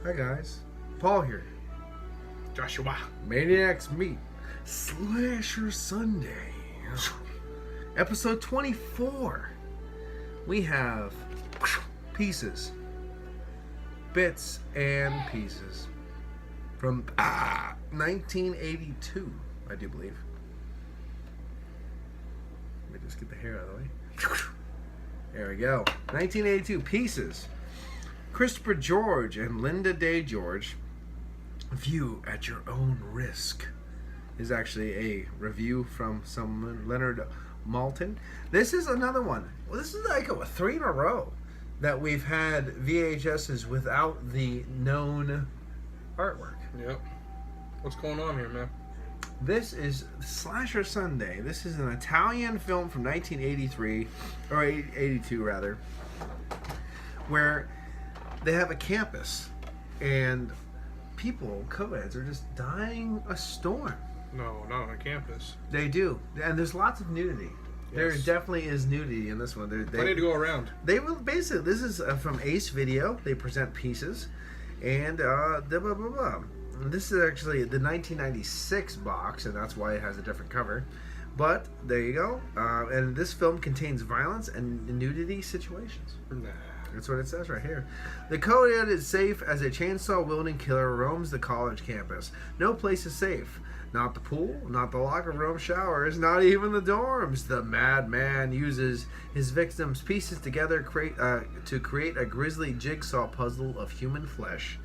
Hi guys, Paul here. Joshua. ManiacsMeat Slasher Sunday, episode 24. We have pieces, bits and pieces from 1982, I do believe. Let me just get the hair out of the way. There we go. 1982 pieces. Christopher George and Linda Day George. View at your own risk is actually a review from someone, Leonard Maltin. This is another one. Well, this is like a 3 in a row that we've had VHSs without the known artwork. Yep. What's going on here, man? This is Slasher Sunday. This is an Italian film from 1983, or 82 rather, where they have a campus and people, co-eds, are just dying a storm. No, not on campus. They do, and there's lots of nudity. Yes. There definitely is nudity in this one. They need to go around. They will basically. This is from Ace Video. They present pieces, and blah blah blah blah. And this is actually the 1996 box, and that's why it has a different cover. But there you go. And this film contains violence and nudity situations. Nah. That's what it says right here. The co-ed is safe as a chainsaw-wielding killer roams the college campus. No place is safe. Not the pool, not the locker room showers, not even the dorms. The madman uses his victims' pieces together to create a grisly jigsaw puzzle of human flesh.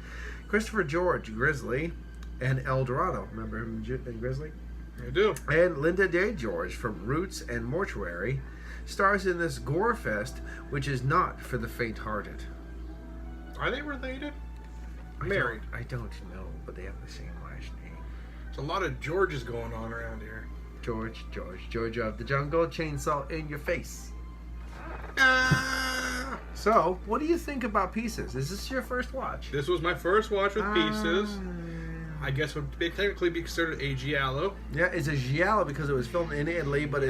Christopher George, Grizzly, and El Dorado. Remember him in Grizzly? I do. And Linda Day George from Roots and Mortuary stars in this gore fest, which is not for the faint-hearted. Are they related? Married? I don't know, but they have the same last name. There's a lot of Georges going on around here. George of the jungle, chainsaw in your face. So, what do you think about Pieces? Is this your first watch? This was my first watch with Pieces. I guess would technically be considered a giallo. Yeah, it's a giallo because it was filmed in Italy, but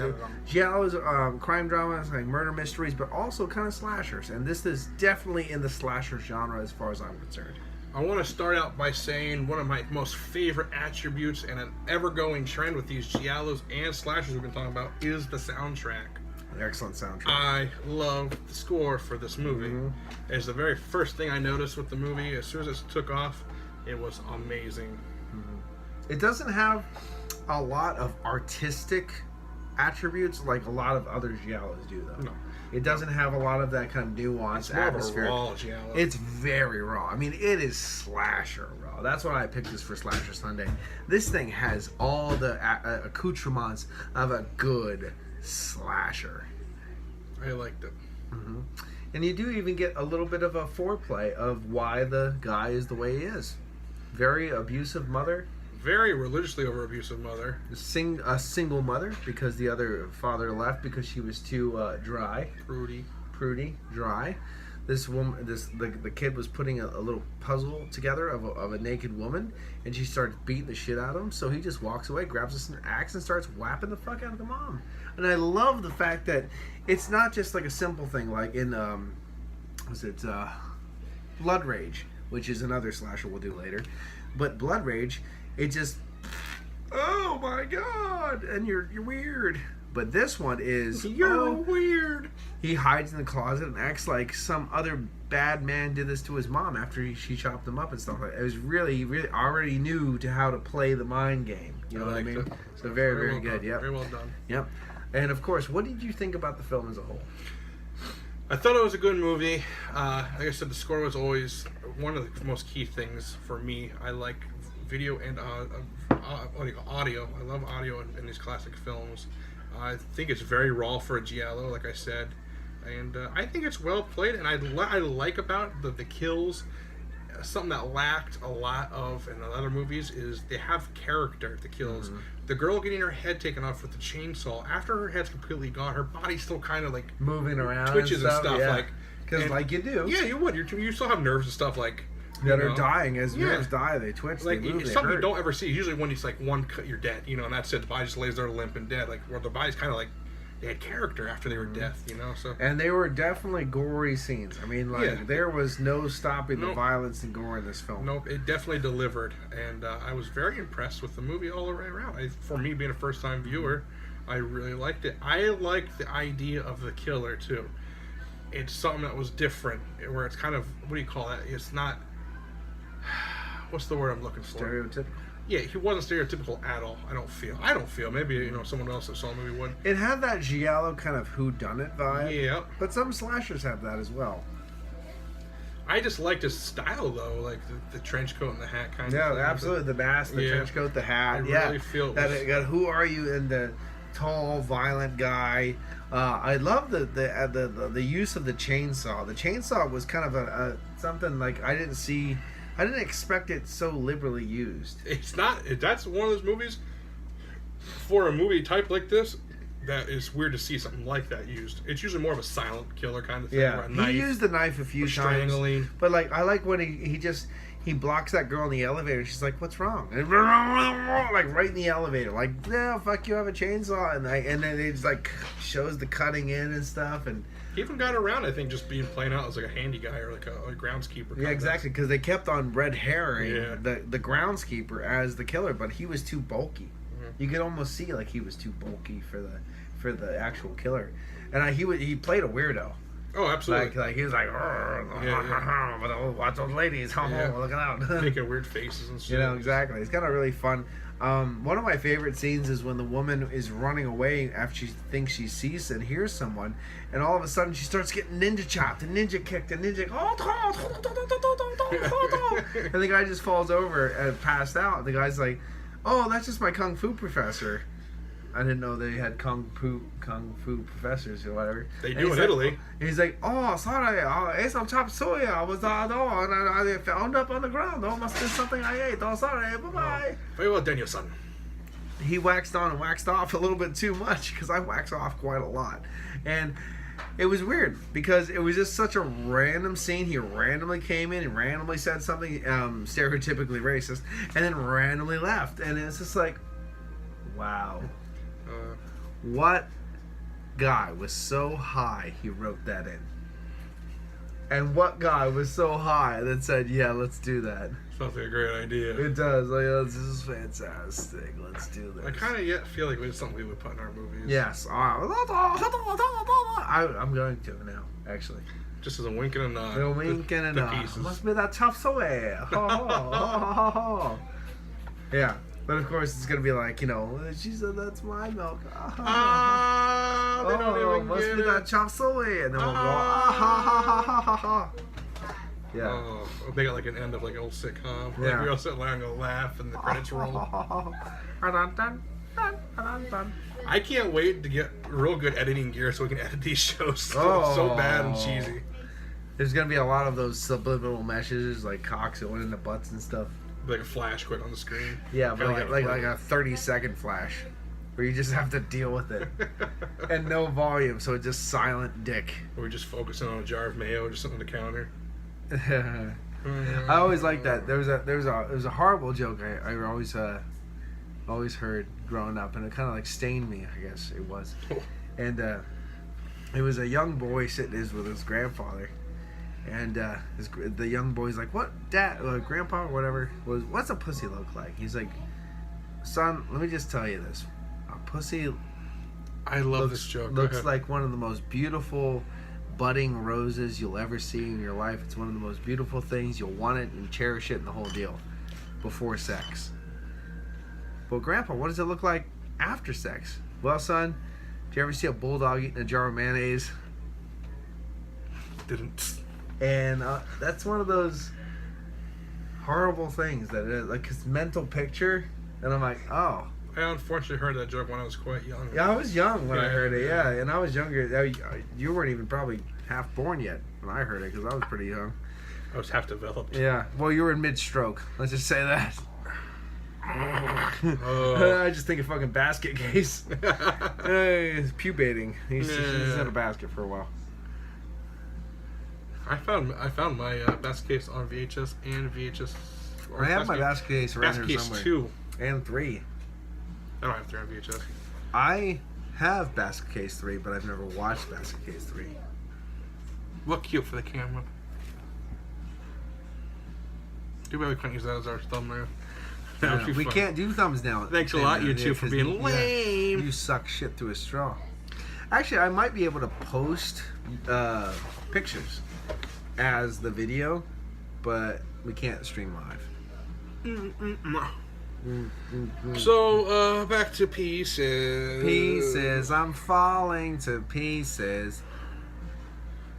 giallo is crime dramas, like murder mysteries, but also kind of slashers. And this is definitely in the slasher genre as far as I'm concerned. I want to start out by saying one of my most favorite attributes and an ever-going trend with these giallos and slashers we've been talking about is the soundtrack. Excellent soundtrack. I love the score for this movie. Mm-hmm. It's the very first thing I noticed with the movie. As soon as it took off, it was amazing. Mm-hmm. It doesn't have a lot of artistic attributes like a lot of other giallos do, though. No. It doesn't have a lot of that kind of nuanced atmosphere. More of a raw giallo. It's very raw. I mean, it is slasher raw. That's why I picked this for Slasher Sunday. This thing has all the accoutrements of a good slasher. I liked it. Mm-hmm. And you do even get a little bit of a foreplay of why the guy is the way he is. Very abusive mother. Very religiously over abusive mother. A single mother because the other father left because she was too dry. Prudy, dry. This woman, the kid was putting a little puzzle together of a naked woman, and she started beating the shit out of him. So he just walks away, grabs an axe, and starts whapping the fuck out of the mom. And I love the fact that it's not just like a simple thing like in Blood Rage, which is another slasher we'll do later. But Blood Rage, it just, oh my god, and you're weird. But this one is, you're weird. He hides in the closet and acts like some other bad man did this to his mom after she chopped him up and stuff like that. It was really already knew how to play the mind game. You know what I mean? It. So very well good. Done. Yep. Very well done. Yep. And of course, what did you think about the film as a whole? I thought it was a good movie. Like I said, the score was always one of the most key things for me. I like video and audio. I love audio in these classic films. I think it's very raw for a giallo, like I said, and I think it's well played. And I like about the kills, something that lacked a lot of in the other movies is they have character. The kills, the girl getting her head taken off with the chainsaw after her head's completely gone, her body's still kind of like moving around, twitches and stuff, yeah. like because like you do, yeah, you would. You still have nerves and stuff like. That are dying. As nerves die, they twitch, like, they move, something you don't ever see. Usually when it's like one cut, you're dead, and that's it. The body just lays there limp and dead. Like, where the body's kind of like they had character after they were death, you know. So And they were definitely gory scenes. I mean, like, Yeah. there was no stopping the Nope. violence and gore in this film. nope, it definitely delivered, and I was very impressed with the movie all the way around. For me, being a first-time viewer, I really liked it. I liked the idea of the killer too. It's something that was different, where it's kind of, what do you call that? It's not. What's the word I'm looking for? Stereotypical. Yeah, he wasn't stereotypical at all. I don't feel. Maybe someone else that saw the movie would. It had that giallo kind of whodunit vibe. Yeah. But some slashers have that as well. I just liked his style though, like the trench coat and the hat kind of. Yeah, thing. absolutely. The mask, the Yeah. trench coat, the hat. I yeah. really feel it that was- it got who are you and the tall, violent guy. I love the use of the chainsaw. The chainsaw was kind of a something like I didn't expect it so liberally used. It's not. That's one of those movies. For a movie type like this, that is weird to see something like that used. It's usually more of a silent killer kind of thing. Yeah, or a knife, he used the knife a few or times. strangling. But like, I like when he blocks that girl in the elevator. She's like, "What's wrong?" And like right in the elevator, like, "No, fuck you, I have a chainsaw." And then it just like shows the cutting in and stuff. And He even got around, I think, just being playing out as like a handy guy or like a groundskeeper. yeah, exactly, because they kept on red herring Yeah. the groundskeeper as the killer, but he was too bulky. Mhm. You could almost see like he was too bulky for the actual killer, and he played a weirdo. Oh, absolutely. Like he was like, watch those ladies, Yeah. look out. Making weird faces and shit. You know, exactly. It's kind of really fun. One of my favorite scenes is when the woman is running away after she thinks she sees and hears someone, and all of a sudden she starts getting ninja chopped and ninja kicked and ninja, and the guy just falls over and passed out. The guy's like, "Oh, that's just my kung fu professor." I didn't know they had kung fu professors or whatever. They And do he's in like- Italy. He's like, "Oh, sorry, it's some chop suey. I was and I found up on the ground. Oh, must be something I ate. Oh, sorry, bye bye." Very well done, your son. He waxed on and waxed off a little bit too much because I wax off quite a lot, and it was weird because it was just such a random scene. He randomly came in and randomly said something stereotypically racist, and then randomly left, and it's just like, wow. What guy was so high he wrote that in? And what guy was so high that said, "Yeah, let's do that"? Sounds like a great idea. It does. Like, oh, this is fantastic. Let's do this. I kind of yet feel like it's something we would put in our movies. Yes. I'm going to now, actually. Just as a wink and a nod. A wink and a the nod. pieces. Must be that tough away. Yeah. But of course, it's going to be like, she said that's my milk. They don't even Must get be that it. chop suey. And then we'll go, Yeah. Oh, they got like an end of like an old sitcom. Yeah. Like we all sit there and go laugh and the credits roll. I can't wait to get real good editing gear so we can edit these shows so bad and cheesy. There's going to be a lot of those subliminal messages like cocks going into butts and stuff. Like a flash quick on the screen. Yeah, but Kinda like a 30-second flash where you just have to deal with it. And no volume, so it's just silent dick. Or we just focusing on a jar of mayo just sitting on the counter. I always liked that. There was a horrible joke I always heard growing up, and it kind of like stained me. I guess it was, and it was a young boy sitting with his grandfather, and the young boy's like, "What, Dad, Grandpa, or whatever what's a pussy look like?" He's like, "Son, let me just tell you this: a pussy I love this joke. Go looks ahead. like one of the most beautiful budding roses you'll ever see in your life. It's one of the most beautiful things. You'll want it and cherish it and the whole deal before sex. But Grandpa, what does it look like after sex?" "Well, son, did you ever see a bulldog eating a jar of mayonnaise?" Didn't. And that's one of those horrible things that it, like his mental picture. And I'm like, oh. I unfortunately heard that joke when I was quite young. Yeah, I was young when I Yeah, heard it, yeah. and I was younger. You weren't even probably half born yet when I heard it, because I was pretty young. I was half developed. Yeah, well, you were in mid-stroke. Let's just say that. Oh. I just think of fucking basket case. He's pubating. He's had a basket for a while. I found my basket case on VHS and VHS. or I have my basket case around basket here case somewhere. 2. And 3. I don't have 3 on VHS. I have Basket Case 3, but I've never watched Basket Case 3. Look cute for the camera. Too bad we couldn't use that as our thumbnail. That would be We fun. can't do thumbs down. Thanks a lot, you two, for being lame. You suck shit through a straw. Actually, I might be able to post pictures as the video, but we can't stream live. So, back to Pieces. Pieces, I'm falling to pieces.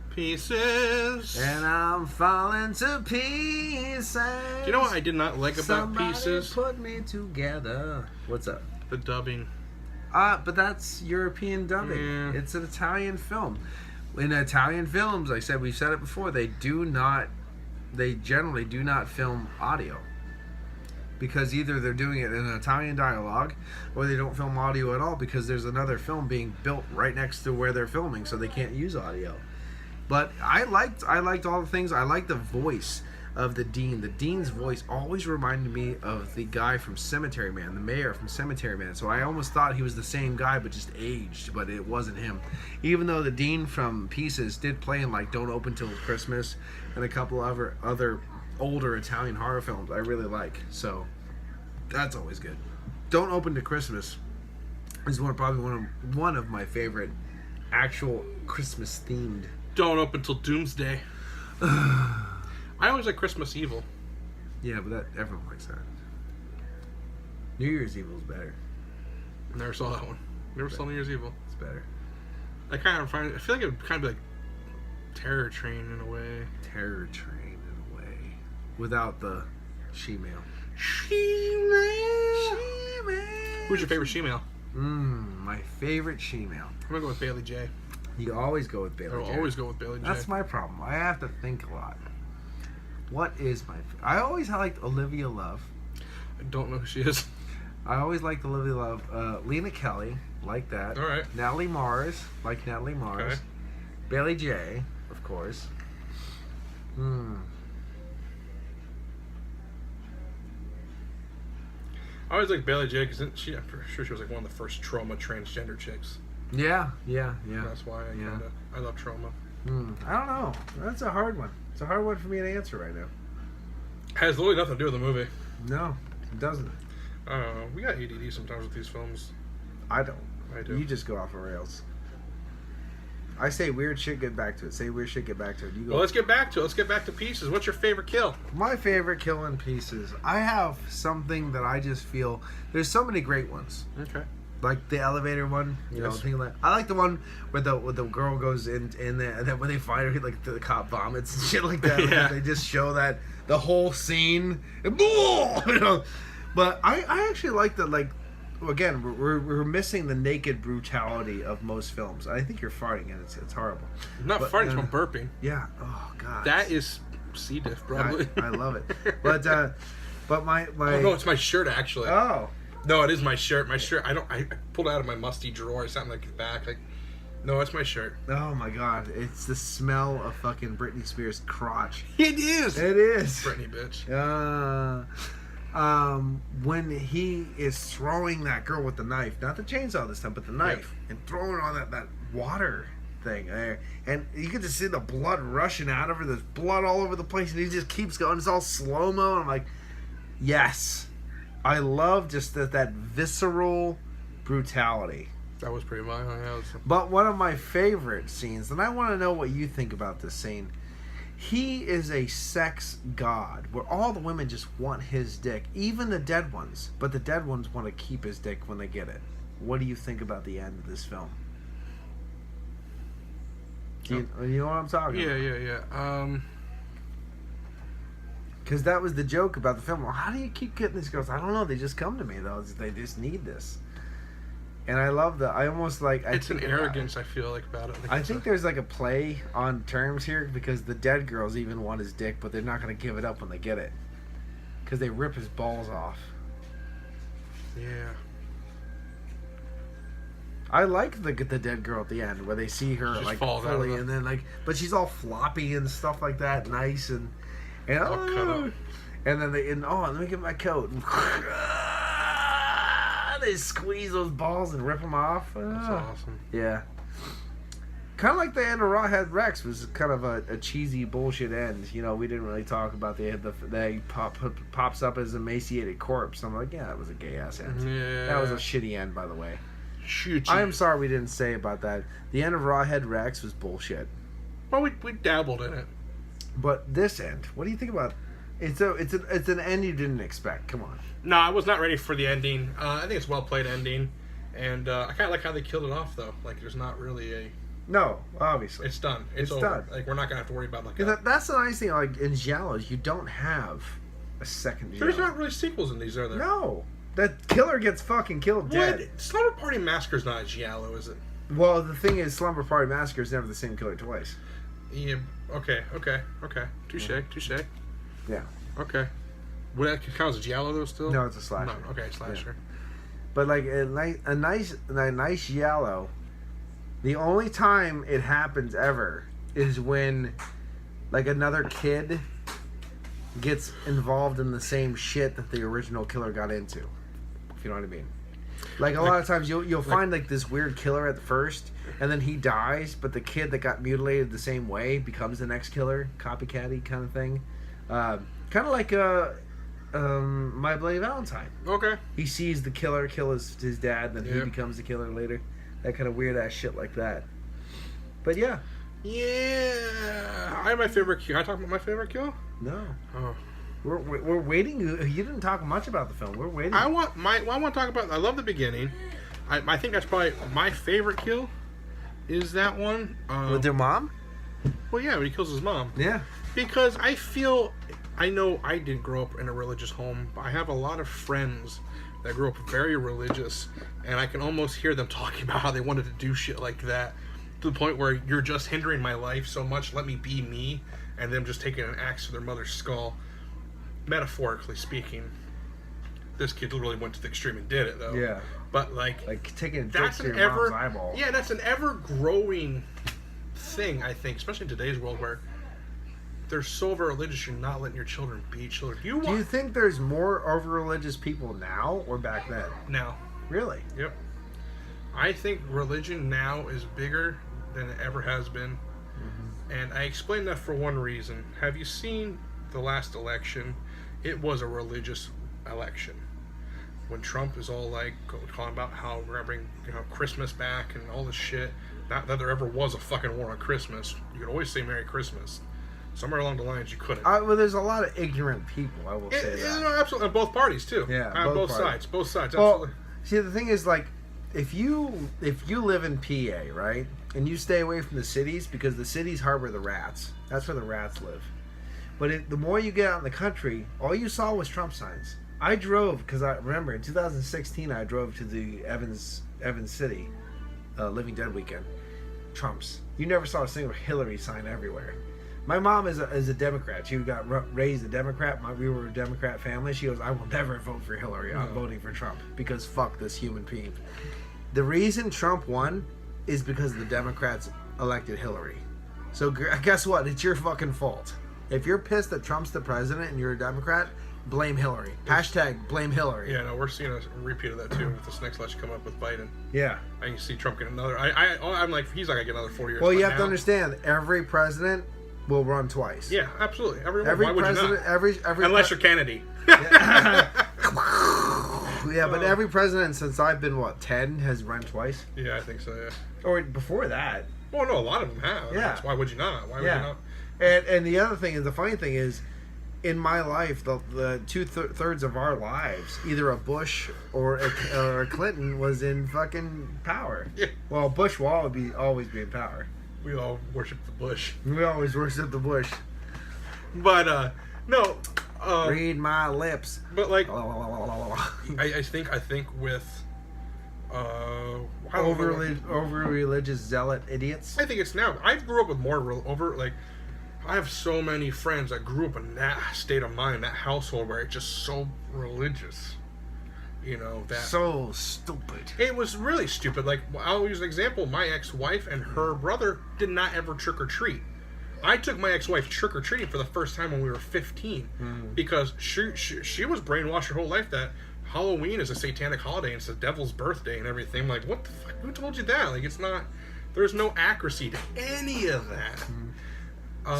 Pieces. And I'm falling to pieces. You know what I did not like about Somebody Pieces? put me together. What's up? The dubbing. But that's European dubbing. Yeah. It's an Italian film. In Italian films, like I said, we've said it before, they generally do not film audio. Because either they're doing it in an Italian dialogue, or they don't film audio at all because there's another film being built right next to where they're filming, so they can't use audio. But I liked all the things. I liked the voice of the Dean. The Dean's voice always reminded me of the guy from Cemetery Man, the mayor from Cemetery Man. So I almost thought he was the same guy, but just aged. But it wasn't him. Even though the Dean from Pieces did play in like Don't Open Till Christmas and a couple of other older Italian horror films I really like. So that's always good. Don't Open to Christmas is probably one of my favorite actual Christmas themed. Don't open till Doomsday. I always like Christmas Evil. Yeah, but everyone likes that. New Year's Evil is better. Never saw that one. Never saw New Year's Evil. It's better. I feel like it would kind of be like Terror Train in a way. Terror Train in a way. Without the she-male. She-male. She-male. Who's your favorite she-male? My favorite she-male. I'm gonna go with Bailey J. You always go with Bailey I'll J. always go with Bailey J. That's my problem. I have to think a lot. What is my... I always liked Olivia Love. I don't know who she is. I always liked Olivia Love. Lena Kelly, like that. All right. Natalie Mars, like Natalie Mars. Okay. Bailey J, of course. I always like Bailey J because I'm sure she was like one of the first trauma transgender chicks. Yeah. That's why I love Trauma. I don't know. That's a hard one. It's a hard one for me to answer right now. Has literally nothing to do with the movie. No, it doesn't. I don't know. We got ADD sometimes with these films. I don't. I do. You just go off the rails. I say weird shit, get back to it. Say weird shit, get back to it. You go. Well, let's get back to it. Let's get back to Pieces. What's your favorite kill? My favorite kill in Pieces. I have something that I just feel... There's so many great ones. Okay. Like the elevator one, you know, thing like I like the one where the girl goes in there, and then when they find her, like the cop vomits and shit like that. Yeah. They just show that the whole scene, and you know. But I actually like the again we're missing the naked brutality of most films. I think you're farting and it's horrible. I'm not farting, I'm burping. Yeah. Oh god. That is C diff probably. I love it. But my oh no, it's my shirt actually. Oh. No, it is my shirt. My shirt. I pulled it out of my musty drawer. It's not like the back. Like, no, it's my shirt. Oh my god! It's the smell of fucking Britney Spears' crotch. It is. It is. Britney bitch. When he is throwing that girl with the knife, not the chainsaw this time, but the knife, and throwing her on that water thing there, and you can just see the blood rushing out of her. There's blood all over the place, and he just keeps going. It's all slow mo, and I'm like, yes. I love just that visceral brutality. That was pretty much. But one of my favorite scenes, and I want to know what you think about this scene. He is a sex god, where all the women just want his dick, even the dead ones. But the dead ones want to keep his dick when they get it. What do you think about the end of this film? You know what I'm talking about? Yeah. Because that was the joke about the film. Well, how do you keep getting these girls? I don't know. They just come to me, though. They just need this. And I love that. I almost like... It's an arrogance, I feel like, about it. I think there's like a play on terms here, because the dead girls even want his dick, but they're not going to give it up when they get it. Because they rip his balls off. Yeah. I like the dead girl at the end, where they see her like fully, and then but she's all floppy and stuff like that, nice and all cut up. And then let me get my coat. And They squeeze those balls and rip them off. That's awesome. Yeah. Kind of like the end of Rawhead Rex was kind of a cheesy bullshit end. You know, we didn't really talk about the pops up as an emaciated corpse. I'm like, yeah, that was a gay ass end. Yeah. That was a shitty end, by the way. Shoot. I am sorry we didn't say about that. The end of Rawhead Rex was bullshit. Well, we dabbled in it. But this end, what do you think about? It's an end you didn't expect. Come on. No, I was not ready for the ending. I think it's a well played ending, and I kind of like how they killed it off though. Like, there's not really a. No, obviously. It's done. It's over. done. Like, we're not gonna have to worry about like that's the nice thing. Like in Giallos, you don't have a second Giallo. There's not really sequels in these, are there? No, that killer gets fucking killed dead. What? Slumber Party Massacre's not a giallo, is it? Well, the thing is, Slumber Party Massacre is never the same killer twice. Yeah. Okay. Touche. Yeah. Okay. Would that count as a giallo though? Still? No, it's a slasher. No. Okay, slasher. Yeah. But like a nice Giallo, the only time it happens ever is when like another kid gets involved in the same shit that the original killer got into. If you know what I mean. Like a lot of times you'll find like this weird killer at the first, and then he dies, but the kid that got mutilated the same way becomes the next killer, copycat-y kind of thing. Kind of like My Bloody Valentine. Okay. He sees the killer kill his dad, then he becomes the killer later. That kind of weird ass shit like that. But yeah. Yeah. I have my favorite kill. Can I talk about my favorite kill? No. Oh. We're waiting. You didn't talk much about the film. We're waiting. I want to talk about. I love the beginning. I think that's probably my favorite kill. Is that one with their mom? Well, yeah, when he kills his mom. Yeah. Because I know I didn't grow up in a religious home, but I have a lot of friends that grew up very religious, and I can almost hear them talking about how they wanted to do shit like that, to the point where you're just hindering my life so much. Let me be me, and them just taking an axe to their mother's skull. Metaphorically speaking, this kid literally went to the extreme and did it, though. Yeah. But like taking a dick to your mom's eyeball. Yeah, that's an ever growing thing, I think, especially in today's world where they're so over religious. You're not letting your children be children. Do you think there's more over religious people now or back then? Now. Really? Yep. I think religion now is bigger than it ever has been, and I explain that for one reason. Have you seen the last election? It was a religious election. When Trump is all like talking about how we're gonna bring Christmas back and all this shit. Not that there ever was a fucking war on Christmas. You could always say Merry Christmas. Somewhere along the lines you couldn't. Well, there's a lot of ignorant people. I will say that. No, absolutely, on both parties too. Yeah, both sides. Both sides. Well, absolutely. See, the thing is, like, if you live in PA, right, and you stay away from the cities because the cities harbor the rats. That's where the rats live. But the more you get out in the country, all you saw was Trump signs. I drove, because I remember in 2016 I drove to the Evans City Living Dead weekend. Trumps. You never saw a single Hillary sign everywhere. My mom is a Democrat. She got raised a Democrat. We were a Democrat family. She goes, I will never vote for Hillary. I'm voting for Trump because fuck this human being. The reason Trump won is because the Democrats elected Hillary. So guess what? It's your fucking fault. If you're pissed that Trump's the president and you're a Democrat, blame Hillary. Hashtag blame Hillary. Yeah, no, we're seeing a repeat of that too with this next election coming up with Biden. Yeah. I can see Trump get another. I'm like, he's not gonna get another 4 years. Well, you have to understand, every president will run twice. Yeah, absolutely. Every president, would you not? Unless you're Kennedy. Yeah, but every president since I've been 10 has run twice. Yeah, I think so. Yeah. Or before that. Well, no, a lot of them have. Yeah. Why would you not? Why would you not? And the other thing is, the funny thing is, in my life, the two-thirds of our lives, either a Bush or a Clinton was in fucking power. Yeah. Well, Bush will always be in power. We all worship the Bush. We always worship the Bush. But no. Read my lips. But like, I think with over religious zealot idiots. I think it's now. I grew up with more I have so many friends that grew up in that state of mind, that household where it's just so religious. That so stupid. It was really stupid. Like, I'll use an example. My ex-wife and her brother did not ever trick or treat. I took my ex-wife trick or treating for the first time when we were 15 because she was brainwashed her whole life that Halloween is a satanic holiday. And it's the devil's birthday and everything. I'm like, what the fuck? Who told you that? Like, it's not. There's no accuracy to any of that.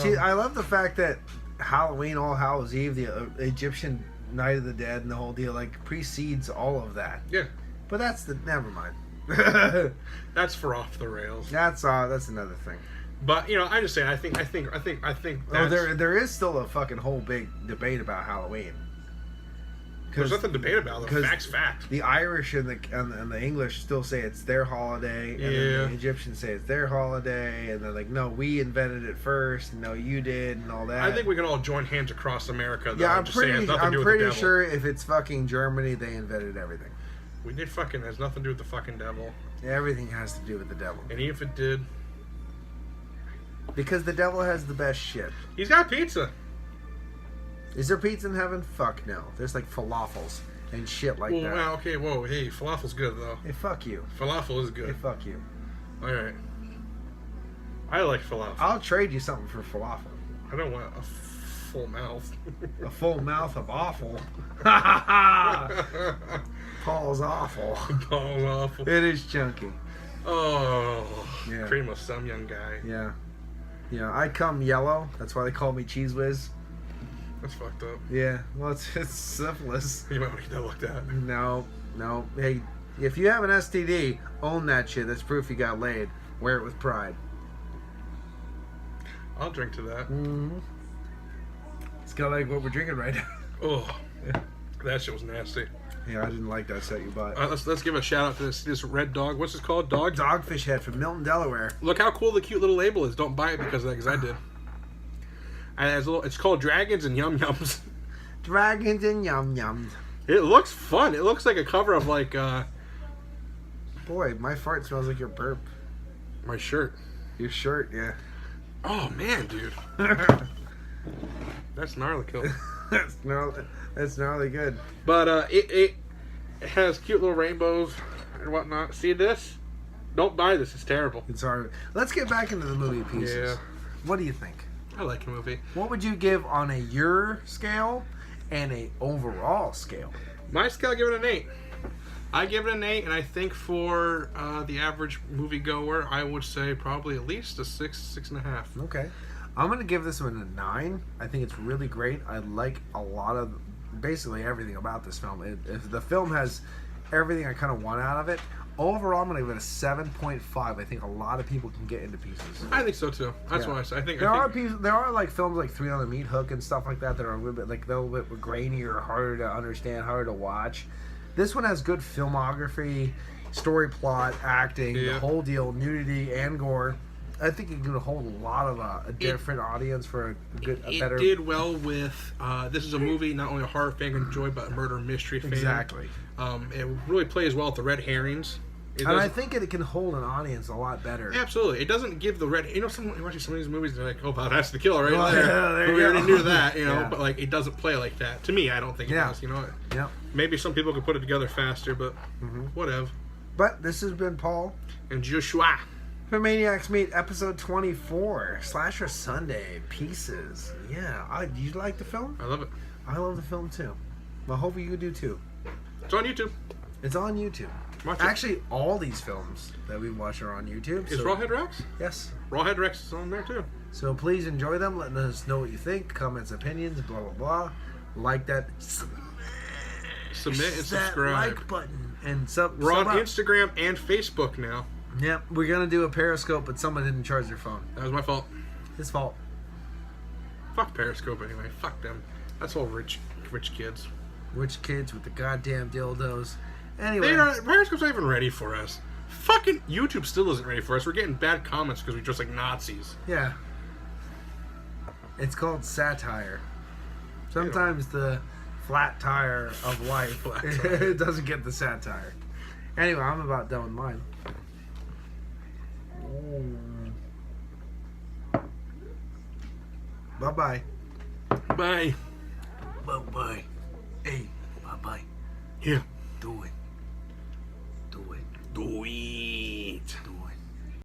See, I love the fact that Halloween, All Hallows Eve, the Egyptian Night of the Dead, and the whole deal like precedes all of that. Yeah. But that's the never mind. That's for off the rails. That's another thing. But I'm just saying. I think. That's, there is still a fucking whole big debate about Halloween. There's nothing to debate about. The fact's fact. The Irish and the English still say it's their holiday, and then the Egyptians say it's their holiday, and they're like, no, we invented it first, and no, you did, and all that. I think we can all join hands across America. Though, yeah, I'm pretty sure sure if it's fucking Germany, they invented everything. We did fucking. Has nothing to do with the fucking devil. Everything has to do with the devil. And even if it did, because the devil has the best shit. He's got pizza. Is there pizza in heaven? Fuck no. There's like falafels and shit like that. Wow, okay, whoa, hey, falafel's good though. Hey, fuck you. Falafel is good. Hey, fuck you. Alright. I like falafel. I'll trade you something for falafel. I don't want a full mouth. A full mouth of awful. Paul's awful. Paul's awful. It is chunky. Oh, yeah. Cream of some young guy. Yeah. Yeah, I come yellow. That's why they call me Cheese Whiz. That's fucked up. Yeah, well, it's syphilis. You might want to get that looked at. No. Hey, if you have an STD, own that shit. That's proof you got laid. Wear it with pride. I'll drink to that. Mm-hmm. It's kind of like what we're drinking right now. Oh, that shit was nasty. Yeah, I didn't like that set you bought. Let's give a shout out to this red dog. What's this called? Dogfish Head from Milton, Delaware. Look how cool the cute little label is. Don't buy it because of that, because I did. And it's called Dragons and Yum Yums. Dragons and Yum Yums. It looks fun. It looks like a cover of like. Boy, my fart smells like your burp. My shirt. Your shirt, yeah. Oh man, dude. That's gnarly kill. That's gnarly good. But it has cute little rainbows and whatnot. See this? Don't buy this. It's terrible. It's hard. Let's get back into the movie pieces. Yeah. What do you think? I like the movie. What would you give on a your scale and a overall scale? My scale, I give it an 8. I give it an 8, and I think for the average moviegoer, I would say probably at least a 6.5. Okay. I'm going to give this one a 9. I think it's really great. I like a lot of, basically everything about this film. The film has everything I kind of want out of it. Overall, I'm going to give it a 7.5. I think a lot of people can get into pieces. I think so too. That's why I say. There are like films like 3 on the Meat Hook and stuff like that that are a little bit grainier, harder to understand, harder to watch. This one has good filmography, story, plot, acting, the whole deal, nudity and gore. I think it can hold a lot of a different audience for a better. It did well with. This is a movie not only a horror fan can enjoy, but a murder mystery fan. Exactly. It really plays well with the red herrings. I think it can hold an audience a lot better. Absolutely, it doesn't give the red. Watching some of these movies, they're like, "Oh, wow, that's the killer right there." Yeah, there we you already go. knew that, But like, it doesn't play like that. To me, I don't think it does. You know. Yeah. Maybe some people could put it together faster, but whatever. But this has been Paul and Joshua for Maniacs Meat, episode 24, Slasher Sunday Pieces. Yeah, you like the film? I love it. I love the film too. Well, hopefully you do too. It's on YouTube. It's on YouTube. Actually, all these films that we watch are on YouTube. Is Rawhead Rex? Yes. Rawhead Rex is on there too. So please enjoy them. Let us know what you think. Comments, opinions, blah, blah, blah. Like that. Submit and subscribe. That like button. And we're on Instagram and Facebook now. Yep. We're going to do a Periscope, but someone didn't charge their phone. That was my fault. His fault. Fuck Periscope anyway. Fuck them. That's all rich kids. Rich kids with the goddamn dildos. Anyway, Periscope's not even ready for us. Fucking YouTube still isn't ready for us. We're getting bad comments because we dress like Nazis. Yeah. It's called satire. Sometimes the flat tire of life it doesn't get the satire. Anyway, I'm about done with mine. Bye-bye. Bye. Bye-bye. Hey, bye-bye. Yeah. Do it. Do it. Do it. Do